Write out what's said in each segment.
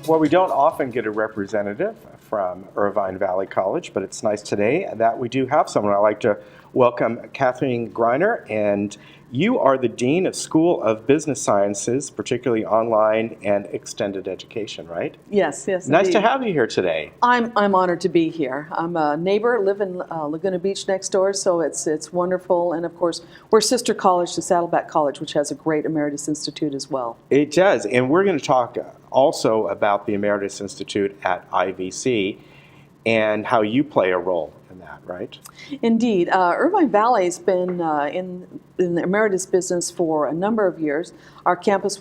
Well, we don't often get a representative from Irvine Valley College, but it's nice today that we do have someone. I'd like to welcome Kathleen Greiner, and you are the Dean of School of Business Sciences, particularly online and extended education, right? Yes, yes. Nice indeed. to have you here today. I'm honored to be here. I'm a neighbor, live in Laguna Beach next door, so it's wonderful. And of course, we're sister college to Saddleback College, which has a great Emeritus Institute as well. It does, and we're going to talk also about the Emeritus Institute at IVC and how you play a role in that, right? Indeed. Irvine Valley's been in the emeritus business for a number of years. Our campus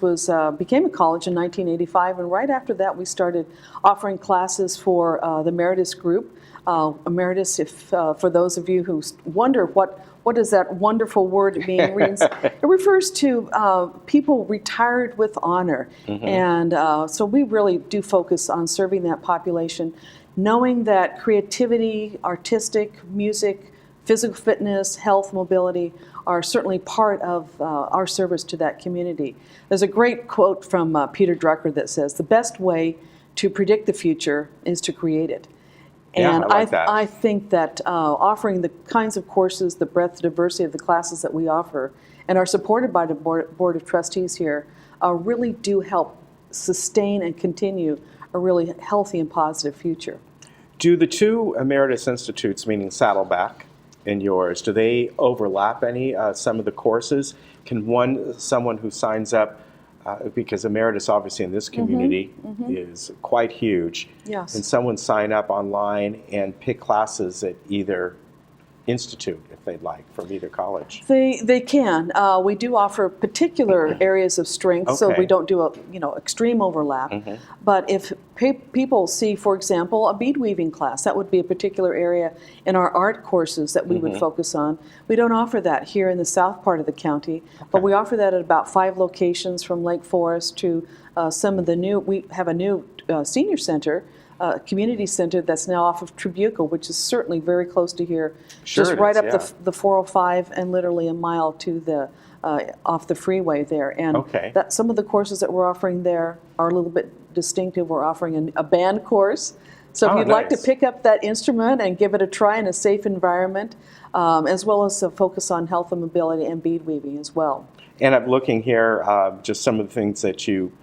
became a college in 1985, and right after that we started offering classes for the emeritus group. Emeritus, for those of you who wonder what does that wonderful word mean, it refers to people retired with honor. Mm-hmm. And so we really do focus on serving that population, knowing that creativity, artistic, music, physical fitness, health, mobility are certainly part of our service to that community. There's a great quote from Peter Drucker that says, "The best way to predict the future is to create it." And I like that. I think that offering the kinds of courses, the breadth, the diversity of the classes that we offer, and are supported by the Board of Trustees here, really do help sustain and continue a really healthy and positive future. Do the two Emeritus Institutes, meaning Saddleback and yours, do they overlap any, some of the courses? Can someone who signs up, because Emeritus obviously in this community is quite huge, yes, and someone sign up online and pick classes at either institute if they'd like from either college? They can. We do offer particular areas of strength, so we don't do extreme overlap. But if people see, for example, a bead weaving class, that would be a particular area in our art courses that we would focus on. We don't offer that here in the south part of the county, but we offer that at about 5 locations, from Lake Forest to some of the new. We have a new senior center. Community center that's now off of Tribuco, which is certainly very close to here, sure just right is, up the 405 and literally a mile to the off the freeway there. And that some of the courses that we're offering there are a little bit distinctive. We're offering a band course, so if you'd like to pick up that instrument and give it a try in a safe environment, as well as a focus on health and mobility and bead weaving as well. And I'm looking here, just some of the things that you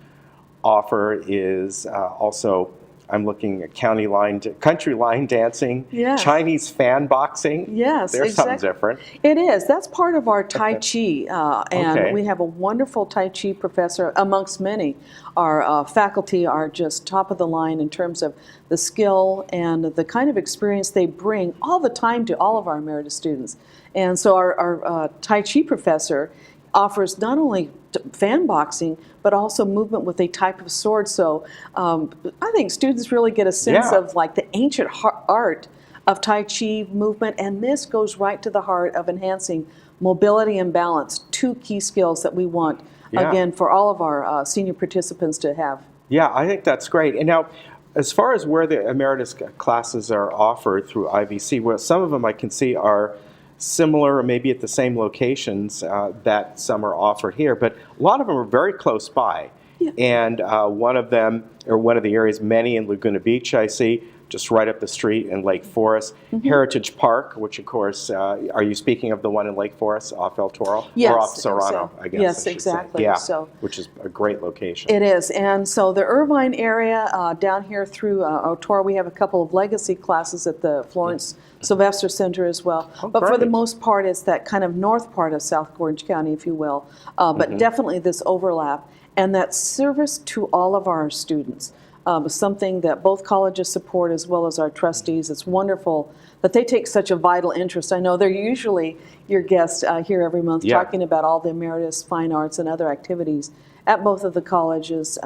offer is also, I'm looking at country line dancing, yes, Chinese fan boxing. Yes, there's exactly. something different. It is. That's part of our Tai Chi, and we have a wonderful Tai Chi professor amongst many. Our faculty are just top of the line in terms of the skill and the kind of experience they bring all the time to all of our emeritus students. And so our Tai Chi professor offers not only fan boxing, but also movement with a type of sword. So I think students really get a sense of like the ancient art of Tai Chi movement, and this goes right to the heart of enhancing mobility and balance, 2 key skills that we want, again, for all of our senior participants to have. Yeah, I think that's great. And now, as far as where the emeritus classes are offered through IVC, well, some of them I can see are similar or maybe at the same locations that some are offered here, but a lot of them are very close by. Yeah. And one of them, or one of the areas, many in Laguna Beach I see, just right up the street in Lake Forest. Heritage Park, which of course, are you speaking of the one in Lake Forest off El Toro? Yes. Or off Serrano, I guess. Yes, exactly. Yeah, so, which is a great location. It is. And so the Irvine area, down here through El Toro, we have a couple of legacy classes at the Florence Sylvester Center as well. But for the most part, it's that kind of north part of South Orange County, if you will. But definitely this overlap and that service to all of our students. Something that both colleges support as well as our trustees. It's wonderful that they take such a vital interest. I know they're usually your guests here every month talking about all the emeritus fine arts and other activities at both of the colleges,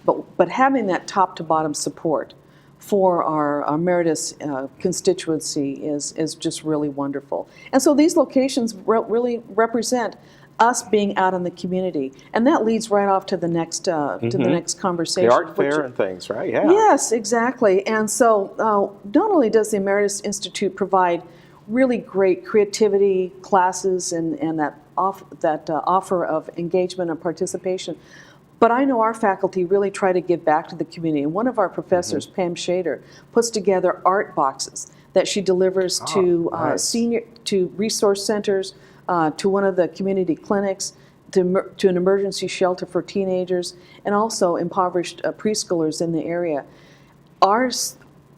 but having that top to bottom support for our emeritus constituency is just really wonderful. And so these locations really represent us being out in the community, and that leads right off to the next to the next conversation. The art fair and things, right? Yeah. Yes, exactly. And so, not only does the Emeritus Institute provide really great creativity classes and that offer of engagement and participation, But I know our faculty really try to give back to the community. And one of our professors, Pam Shader, puts together art boxes that she delivers to to resource centers, to one of the community clinics, to an emergency shelter for teenagers, and also impoverished preschoolers in the area. Our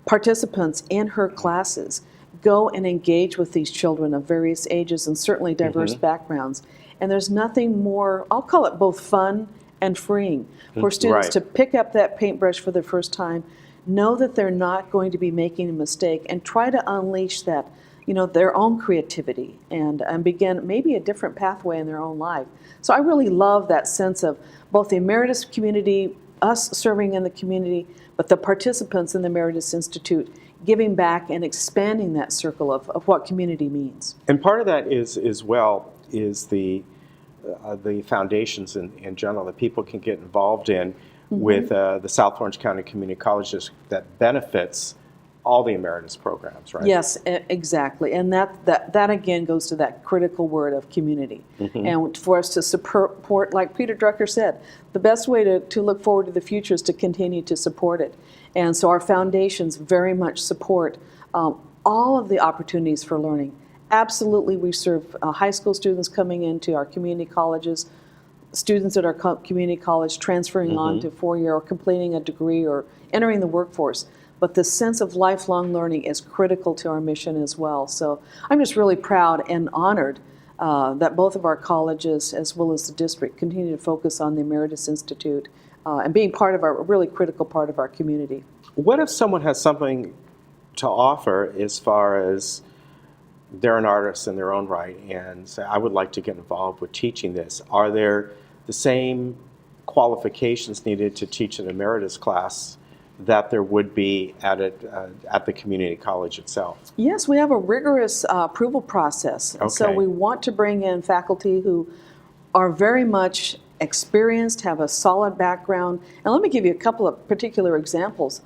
participants in her classes go and engage with these children of various ages and certainly diverse backgrounds. And there's nothing more, I'll call it both fun and freeing for students to pick up that paintbrush for the first time, know that they're not going to be making a mistake, and try to unleash that, their own creativity and begin maybe a different pathway in their own life. So I really love that sense of both the Emeritus community, us serving in the community, but the participants in the Emeritus Institute giving back and expanding that circle of what community means. And part of that is the foundations in general that people can get involved in with the South Orange County Community Colleges that benefits all the emeritus programs, right? Yes, exactly. And that again goes to that critical word of community. And for us to support, like Peter Drucker said, the best way to look forward to the future is to continue to support it. And so our foundations very much support all of the opportunities for learning. Absolutely, we serve high school students coming into our community colleges, students at our community college transferring on to four-year or completing a degree or entering the workforce. But the sense of lifelong learning is critical to our mission as well. So I'm just really proud and honored that both of our colleges, as well as the district, continue to focus on the Emeritus Institute and being part of a really critical part of our community. What if someone has something to offer as far as they're an artist in their own right and say, I would like to get involved with teaching this? Are there the same qualifications needed to teach an emeritus class that there would be at the community college itself? Yes, we have a rigorous approval process. Okay. So we want to bring in faculty who are very much experienced, have a solid background. And let me give you a couple of particular examples.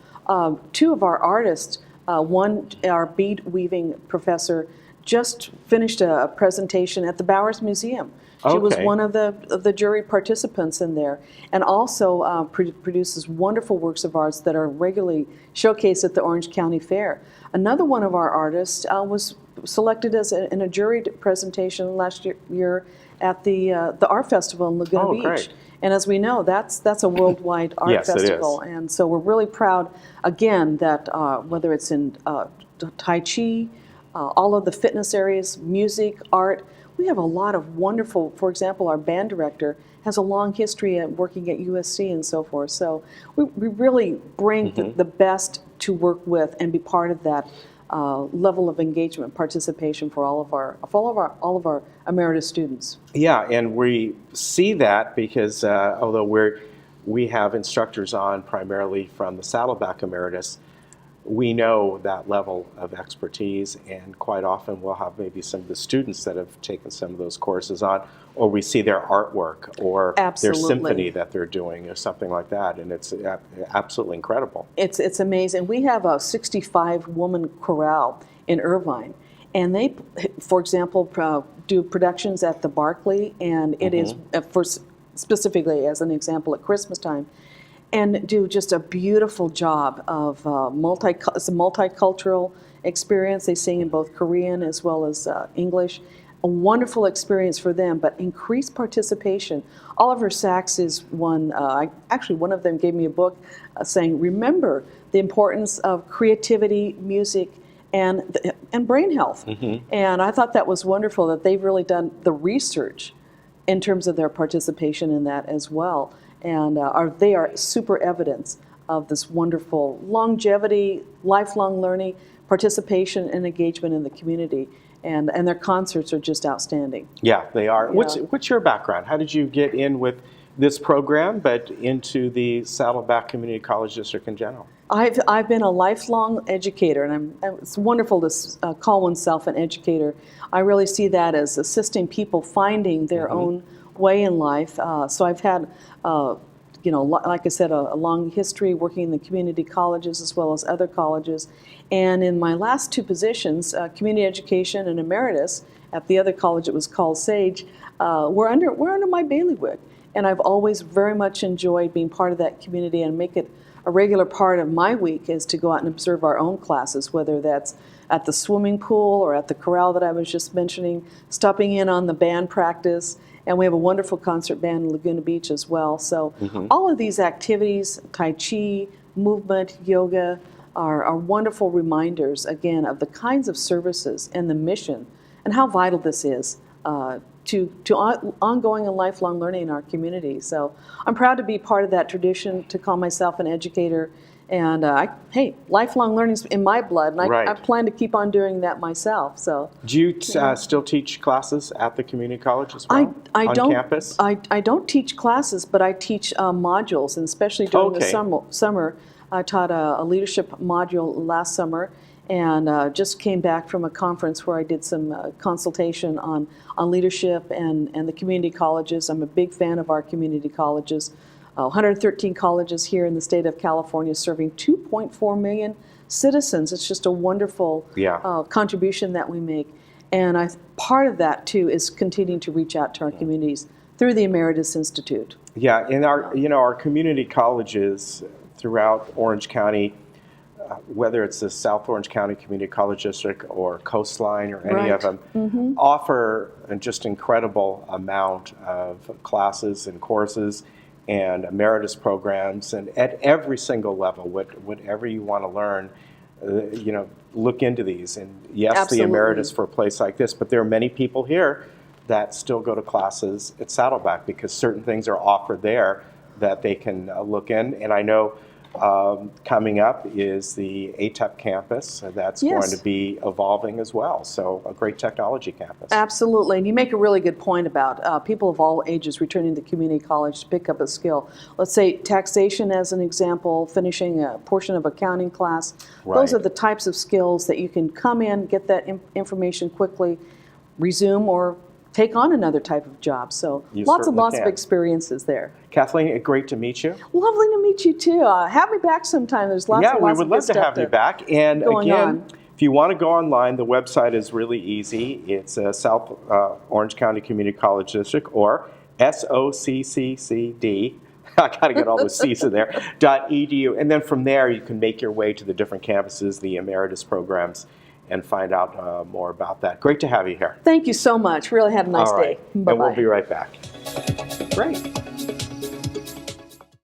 Two of our artists, one, our bead weaving professor, just finished a presentation at the Bowers Museum. She was one of the jury participants in there, and also produces wonderful works of arts that are regularly showcased at the Orange County Fair. Another one of our artists was selected in a jury presentation last year at the art festival in Laguna Beach. Great. And as we know, that's a worldwide art festival, and so we're really proud again that whether it's in Tai Chi, all of the fitness areas, music, art. We have a lot of wonderful, for example, our band director has a long history at working at USC and so forth. So we really bring the best to work with and be part of that level of engagement, participation for all of our emeritus students. Yeah, and we see that because although we have instructors on primarily from the Saddleback Emeritus, we know that level of expertise, and quite often we'll have maybe some of the students that have taken some of those courses on, or we see their artwork or their symphony that they're doing or something like that, and it's absolutely incredible. It's amazing. We have a 65-woman chorale in Irvine, and they, for example, do productions at the Barclay, and it is, for specifically as an example, at Christmas time, and do just a beautiful job of it's a multicultural experience. They sing in both Korean as well as English. A wonderful experience for them, but increased participation. Oliver Sacks is one, actually one of them gave me a book saying, remember the importance of creativity, music, and brain health. And I thought that was wonderful that they've really done the research in terms of their participation in that as well. And they are super evidence of this wonderful longevity, lifelong learning, participation, and engagement in the community. And their concerts are just outstanding. Yeah, they are. Yeah. What's your background? How did you get in with this program, but into the Saddleback Community College District in general? I've been a lifelong educator, and it's wonderful to call oneself an educator. I really see that as assisting people finding their own way in life. So I've had, like I said, a long history working in the community colleges as well as other colleges. And in my last two positions, community education and emeritus, at the other college it was called SAGE, were under my bailiwick. and I've always very much enjoyed being part of that community and make it a regular part of my week is to go out and observe our own classes, whether that's at the swimming pool or at the corral that I was just mentioning, stopping in on the band practice, and we have a wonderful concert band in Laguna Beach as well. So all of these activities, Tai Chi, movement, yoga, are wonderful reminders, again, of the kinds of services and the mission and how vital this is to ongoing and lifelong learning in our community. So I'm proud to be part of that tradition, to call myself an educator. And hey, lifelong learning's in my blood, and I plan to keep on doing that myself. So, do you still teach classes at the community college as well? On don't, campus? I don't teach classes, but I teach modules, and especially during the summer. I taught a leadership module last summer, and just came back from a conference where I did some consultation on leadership and the community colleges. I'm a big fan of our community colleges. 113 colleges here in the state of California, serving 2.4 million citizens. It's just a wonderful contribution that we make. And part of that, too, is continuing to reach out to our communities through the Emeritus Institute. Yeah, in our community colleges throughout Orange County, whether it's the South Orange County Community College District or Coastline or any of them, offer a just incredible amount of classes and courses and emeritus programs, and at every single level, whatever you want to learn, look into these. And yes, the emeritus for a place like this, but there are many people here that still go to classes at Saddleback because certain things are offered there that they can look in. And I know coming up is the ATEP campus that's going to be evolving as well. So a great technology campus. Absolutely. And you make a really good point about people of all ages returning to community college to pick up a skill. Let's say taxation as an example, finishing a portion of accounting class. Those are the types of skills that you can come in, get that information quickly, resume, or take on another type of job. So lots of experiences there. Kathleen, great to meet you. Lovely to meet you too. Have me back sometime. There's lots of we would love to have you back. And again, if you want to go online, the website is really easy. It's South Orange County Community College District, or SOCCCD. I got to get all the C's in there, .edu. And then from there, you can make your way to the different campuses, the emeritus programs, and find out more about that. Great to have you here. Thank you so much. Really had a nice day. Bye-bye. And we'll be right back. Great.